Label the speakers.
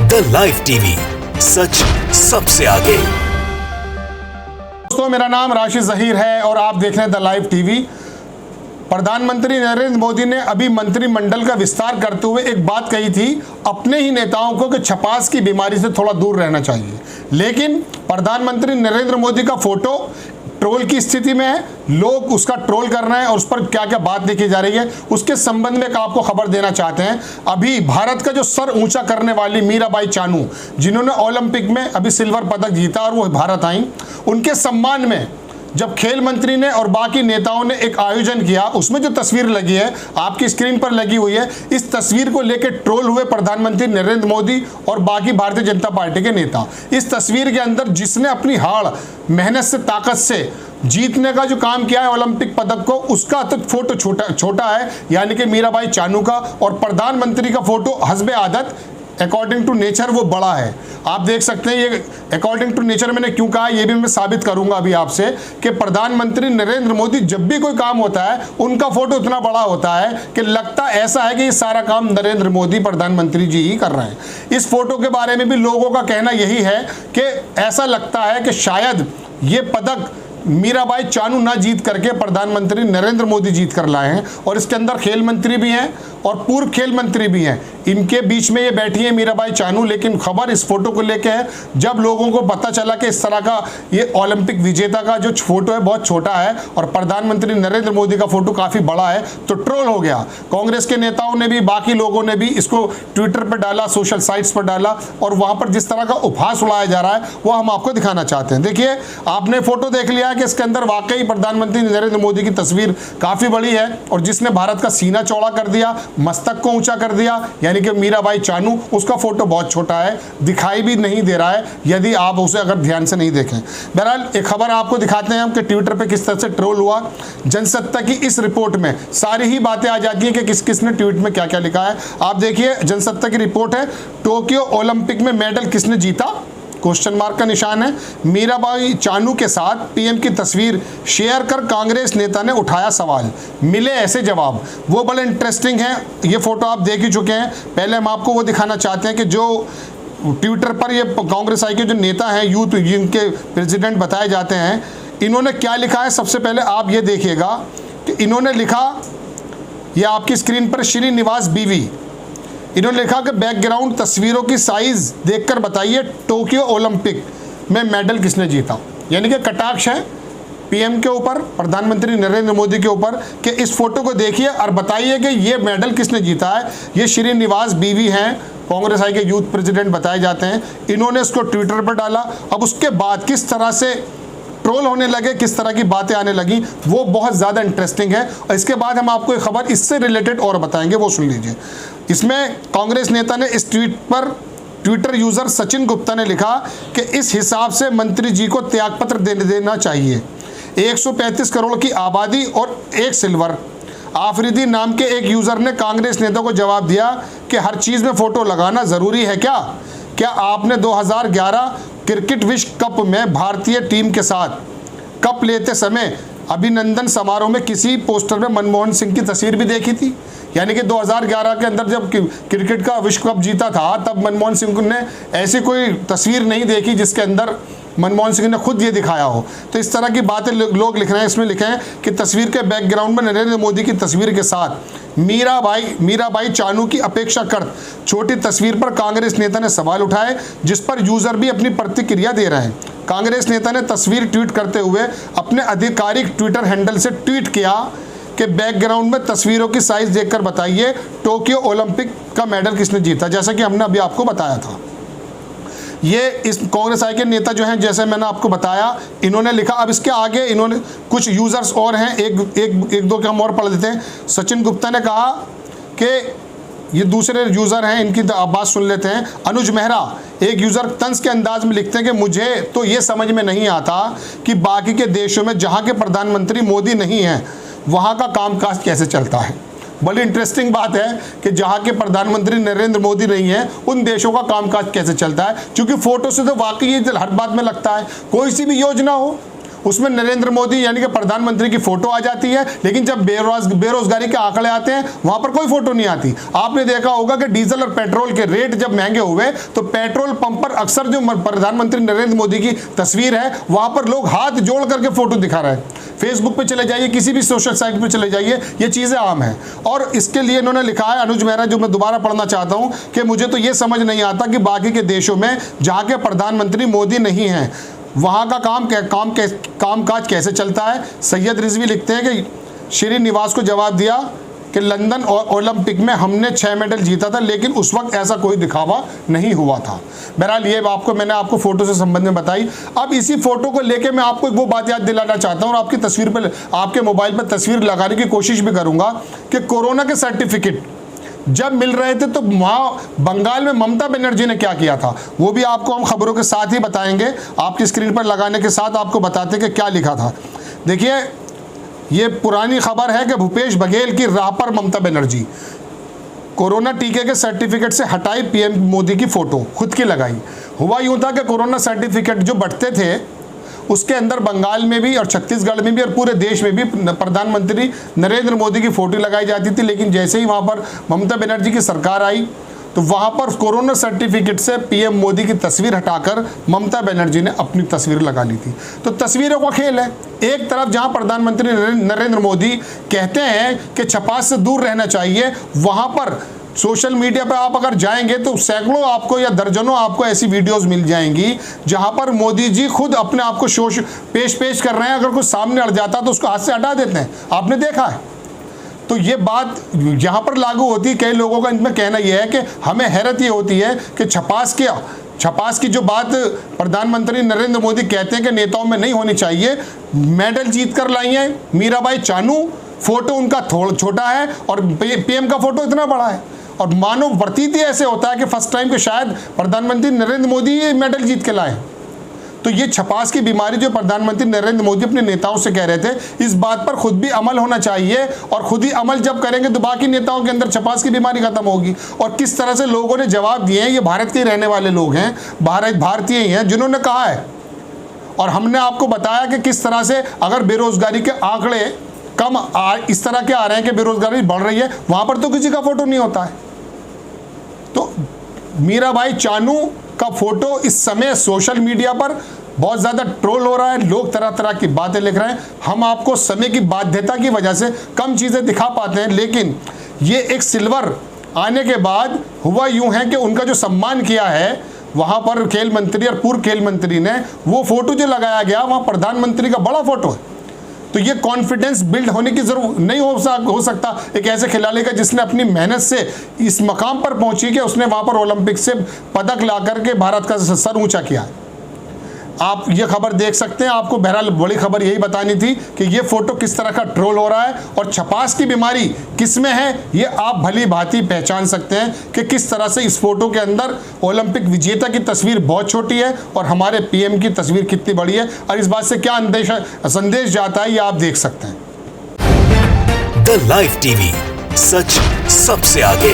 Speaker 1: The live TV, सच सबसे आगे।
Speaker 2: दोस्तों, मेरा नाम राशिद जहीर है और आप देख रहे हैं द लाइव टीवी। प्रधानमंत्री नरेंद्र मोदी ने अभी मंत्रिमंडल का विस्तार करते हुए एक बात कही थी अपने ही नेताओं को कि छपास की बीमारी से थोड़ा दूर रहना चाहिए। लेकिन प्रधानमंत्री नरेंद्र मोदी का फोटो ट्रोल की स्थिति में है, लोग उसका ट्रोल कर रहे हैं और उस पर क्या क्या बात लिखी जा रही है उसके संबंध में आपको खबर देना चाहते हैं। अभी भारत का जो सर ऊंचा करने वाली मीराबाई चानू, जिन्होंने ओलंपिक में अभी सिल्वर पदक जीता और वो भारत आई, उनके सम्मान में जब खेल मंत्री ने और बाकी नेताओं ने एक आयोजन किया, उसमें जो तस्वीर लगी है आपकी स्क्रीन पर लगी हुई है, इस तस्वीर को लेकर ट्रोल हुए प्रधानमंत्री नरेंद्र मोदी और बाकी भारतीय जनता पार्टी के नेता। इस तस्वीर के अंदर जिसने अपनी हाड़ मेहनत से, ताकत से जीतने का जो काम किया है ओलंपिक पदक को, उसका तो फोटो छोटा है, यानी कि मीराबाई चानू का, और प्रधानमंत्री का फोटो हस्बे आदत अकॉर्डिंग टू नेचर वो बड़ा है। आप देख सकते हैं ये अकॉर्डिंग टू नेचर मैंने क्यों कहा, ये भी मैं साबित करूंगा अभी आपसे कि प्रधानमंत्री नरेंद्र मोदी जब भी कोई काम होता है उनका फोटो इतना बड़ा होता है कि लगता ऐसा है कि ये सारा काम नरेंद्र मोदी प्रधानमंत्री जी ही कर रहे हैं। इस फोटो के बारे में भी लोगों का कहना यही है कि ऐसा लगता है कि शायद ये पदक मीराबाई चानू ना जीत करके प्रधानमंत्री नरेंद्र मोदी जीत कर लाए हैं, और इसके अंदर खेल मंत्री भी हैं और पूर्व खेल मंत्री भी हैं। इनके बीच में ये बैठी है मीराबाई चानू। लेकिन खबर इस फोटो को लेके है, जब लोगों को पता चला कि इस तरह का ये ओलंपिक विजेता का जो फोटो है बहुत छोटा है और प्रधानमंत्री नरेंद्र मोदी का फोटो काफी बड़ा है, तो ट्रोल हो गया। कांग्रेस के नेताओं ने भी, बाकी लोगों ने भी इसको ट्विटर पर डाला, सोशल साइट्स पर डाला, और वहां पर जिस तरह का उपहास उड़ाया जा रहा है वो हम आपको दिखाना चाहते हैं। देखिए, आपने फोटो देख लिया कि इसके अंदर वाकई प्रधानमंत्री नरेंद्र मोदी की तस्वीर काफी बड़ी है, और जिसने भारत का सीना चौड़ा कर दिया, मस्तक को ऊंचा कर दिया, यानी कि मीराबाई चानू, उसका फोटो बहुत छोटा है, दिखाई भी नहीं दे रहा है यदि आप उसे अगर ध्यान से नहीं देखें। बहरहाल एक खबर आपको दिखाते हैं हम कि ट्विटर पे किस तरह से ट्रोल हुआ। जनसत्ता की इस रिपोर्ट में सारी ही बातें आ जाती हैं कि किस किसने ट्वीट में क्या क्या लिखा है। आप देखिए, जनसत्ता की रिपोर्ट है, टोक्यो ओलंपिक में मेडल किसने जीता, क्वेश्चन मार्क का निशान है। मीराबाई चानू के साथ पीएम की तस्वीर शेयर कर कांग्रेस नेता ने उठाया सवाल, मिले ऐसे जवाब। वो बड़े इंटरेस्टिंग हैं, ये फोटो आप देख ही चुके हैं। पहले हम आपको वो दिखाना चाहते हैं कि जो ट्विटर पर ये कांग्रेस आई के जो नेता हैं, यूथ जिनके प्रेसिडेंट बताए जाते हैं, इन्होंने क्या लिखा है। सबसे पहले आप ये देखिएगा कि इन्होंने लिखा, ये आपकी स्क्रीन पर श्रीनिवास बीवी, इन्होंने लिखा कि बैकग्राउंड तस्वीरों की साइज देखकर बताइए टोक्यो ओलंपिक में मेडल किसने जीता। यानी कि कटाक्ष है पीएम के ऊपर, प्रधानमंत्री नरेंद्र मोदी के ऊपर, कि इस फोटो को देखिए और बताइए कि ये मेडल किसने जीता है। ये श्रीनिवास बीवी हैं, कांग्रेस आई के यूथ प्रेसिडेंट बताए जाते हैं, इन्होंने इसको ट्विटर पर डाला। अब उसके बाद किस तरह से ट्रोल होने लगे, किस तरह की बातें आने लगी, वो बहुत ज़्यादा इंटरेस्टिंग है। और इसके बाद हम आपको एक खबर इससे रिलेटेड और बताएंगे, वो सुन लीजिए। इसमें कांग्रेस नेता ने इस ट्वीट पर, ट्विटर यूज़र सचिन गुप्ता ने लिखा कि इस हिसाब से मंत्री जी को त्यागपत्र देना चाहिए। 135 करोड़ की आबादी और एक सिल्वर। आफरीदी नाम के एक यूज़र ने कांग्रेस नेता को जवाब दिया कि हर चीज़ में फ़ोटो लगाना ज़रूरी है क्या आपने 2011 क्रिकेट विश्व कप में भारतीय टीम के साथ कप लेते समय अभिनंदन समारोह में किसी पोस्टर में मनमोहन सिंह की तस्वीर भी देखी थी? यानी कि 2011 के अंदर जब क्रिकेट का विश्व कप जीता था, तब मनमोहन सिंह ने ऐसी कोई तस्वीर नहीं देखी जिसके अंदर मनमोहन सिंह ने खुद ये दिखाया हो। तो इस तरह की बातें लोग लिख रहे हैं। इसमें लिखे हैं कि तस्वीर के बैकग्राउंड में नरेंद्र मोदी की तस्वीर के साथ मीराबाई चानू की अपेक्षाकृत छोटी तस्वीर पर कांग्रेस नेता ने सवाल उठाए, जिस पर यूजर भी अपनी प्रतिक्रिया दे रहे हैं। कांग्रेस नेता ने तस्वीर ट्वीट करते हुए अपने आधिकारिक ट्विटर हैंडल से ट्वीट किया कि बैकग्राउंड में तस्वीरों की साइज देखकर बताइए टोक्यो ओलंपिक का मेडल किसने जीता, जैसा कि हमने अभी आपको बताया था। ये इस कांग्रेस आई के नेता जो हैं, जैसे मैंने आपको बताया, इन्होंने लिखा। अब इसके आगे इन्होंने कुछ यूज़र्स और हैं, एक दो के हम और पढ़ देते हैं। सचिन गुप्ता ने कहा कि ये दूसरे यूज़र हैं, इनकी बात सुन लेते हैं। अनुज मेहरा, एक यूज़र तंज के अंदाज में लिखते हैं कि मुझे तो ये समझ में नहीं आता कि बाकी के देशों में जहाँ के प्रधानमंत्री मोदी नहीं हैं वहाँ का कामकाज कैसे चलता है। बड़ी इंटरेस्टिंग बात है कि जहाँ के प्रधानमंत्री नरेंद्र मोदी नहीं है उन देशों का कामकाज कैसे चलता है, क्योंकि फोटो से तो वाकई हर बात में लगता है। कोई सी भी योजना हो उसमें नरेंद्र मोदी यानी कि प्रधानमंत्री की फोटो आ जाती है, लेकिन जब बेरोजगारी के आंकड़े आते हैं वहां पर कोई फोटो नहीं आती। आपने देखा होगा कि डीजल और पेट्रोल के रेट जब महंगे हुए तो पेट्रोल पंप पर अक्सर जो प्रधानमंत्री नरेंद्र मोदी की तस्वीर है वहां पर लोग हाथ जोड़ करके फोटो दिखा रहे हैं। फेसबुक पे चले जाइए, किसी भी सोशल साइट पे चले जाइए, ये चीजें आम है। और इसके लिए इन्होंने लिखा है, अनुज मेहरा, जो मैं दोबारा पढ़ना चाहता हूं कि मुझे तो ये समझ नहीं आता कि बाकी के देशों में जहां के प्रधानमंत्री मोदी नहीं हैं वहां का कामकाज कैसे चलता है। सैयद रिजवी लिखते हैं कि श्रीनिवास को जवाब दिया कि लंदन ओलंपिक में हमने 6 मेडल जीता था, लेकिन उस वक्त ऐसा कोई दिखावा नहीं हुआ था। बहरहाल ये मैंने आपको फोटो से संबंध में बताई। अब इसी फोटो को लेके मैं आपको वो बात याद दिलाना चाहता हूँ और आपकी तस्वीर पर, आपके मोबाइल पर तस्वीर लगाने की कोशिश भी करूंगा कि कोरोना के सर्टिफिकेट जब मिल रहे थे तो वहाँ बंगाल में ममता बनर्जी ने क्या किया था वो भी आपको हम खबरों के साथ ही बताएंगे। आपकी स्क्रीन पर लगाने के साथ आपको बताते कि क्या लिखा था। देखिए, ये पुरानी खबर है कि भूपेश बघेल की राह पर ममता बनर्जी, कोरोना टीके के सर्टिफिकेट से हटाई पीएम मोदी की फोटो, खुद की लगाई। हुआ यूं था कि कोरोना सर्टिफिकेट जो बंटते थे उसके अंदर बंगाल में भी और छत्तीसगढ़ में भी और पूरे देश में भी प्रधानमंत्री नरेंद्र मोदी की फोटो लगाई जाती थी, लेकिन जैसे ही वहां पर ममता बनर्जी की सरकार आई तो वहां पर कोरोना सर्टिफिकेट से पीएम मोदी की तस्वीर हटाकर ममता बनर्जी ने अपनी तस्वीर लगा ली थी। तो तस्वीरों का खेल है। एक तरफ जहां प्रधानमंत्री नरेंद्र मोदी कहते हैं कि छपास से दूर रहना चाहिए, वहां पर सोशल मीडिया पर आप अगर जाएंगे तो सैकड़ों आपको या दर्जनों आपको ऐसी वीडियोस मिल जाएंगी जहां पर मोदी जी खुद अपने आप को पेश कर रहे हैं। अगर कुछ सामने अड़ जाता तो उसको हाथ से हटा देते हैं, आपने देखा है। तो ये बात यहाँ पर लागू होती है। कई लोगों का इनमें कहना यह है कि हमें हैरत ये होती है कि छपास की जो बात प्रधानमंत्री नरेंद्र मोदी कहते हैं कि नेताओं में नहीं होनी चाहिए, मेडल जीत कर लाई हैं मीराबाई चानू, फोटो उनका थोड़ा छोटा है और पीएम का फोटो इतना बड़ा है। और मानो प्रतीत ही ऐसे होता है कि फर्स्ट टाइम के शायद प्रधानमंत्री नरेंद्र मोदी ये मेडल जीत के लाए। तो ये छपास की बीमारी जो प्रधानमंत्री नरेंद्र मोदी अपने नेताओं से कह रहे थे, इस बात पर खुद भी अमल होना चाहिए। और खुद ही अमल जब करेंगे तो बाकी नेताओं के अंदर छपास की बीमारी खत्म होगी। और किस तरह से लोगों ने जवाब दिए हैं, ये भारत के रहने वाले लोग हैं, भारतीय ही हैं जिन्होंने कहा है। और हमने आपको बताया कि किस तरह से अगर बेरोजगारी के आंकड़े इस तरह के आ रहे हैं कि बेरोजगारी बढ़ रही है, वहां पर तो किसी का फोटो नहीं होता है। तो मीराबाई चानू का फोटो इस समय सोशल मीडिया पर बहुत ज़्यादा ट्रोल हो रहा है, लोग तरह तरह की बातें लिख रहे हैं। हम आपको समय की बाध्यता की वजह से कम चीज़ें दिखा पाते हैं, लेकिन ये एक सिल्वर आने के बाद हुआ यूं है कि उनका जो सम्मान किया है वहाँ पर खेल मंत्री और पूर्व खेल मंत्री ने, वो फोटो जो लगाया गया वहाँ प्रधानमंत्री का बड़ा फोटो है। तो ये कॉन्फिडेंस बिल्ड होने की जरूरत नहीं हो सकता एक ऐसे खिलाड़ी का जिसने अपनी मेहनत से इस मकाम पर पहुंची कि उसने वहां पर ओलंपिक से पदक ला करके भारत का सर ऊंचा किया है। आप ये खबर देख सकते हैं। आपको बहरहाल बड़ी खबर यही बतानी थी कि ये फोटो किस तरह का ट्रोल हो रहा है और छपास की बीमारी किस में है, ये आप भली भांति पहचान सकते हैं कि किस तरह से इस फोटो के अंदर ओलंपिक विजेता की तस्वीर बहुत छोटी है और हमारे पीएम की तस्वीर कितनी बड़ी है। और इस बात से क्या संदेश जाता है ये आप देख सकते हैं।
Speaker 1: द लाइव टीवी, सच सबसे आगे।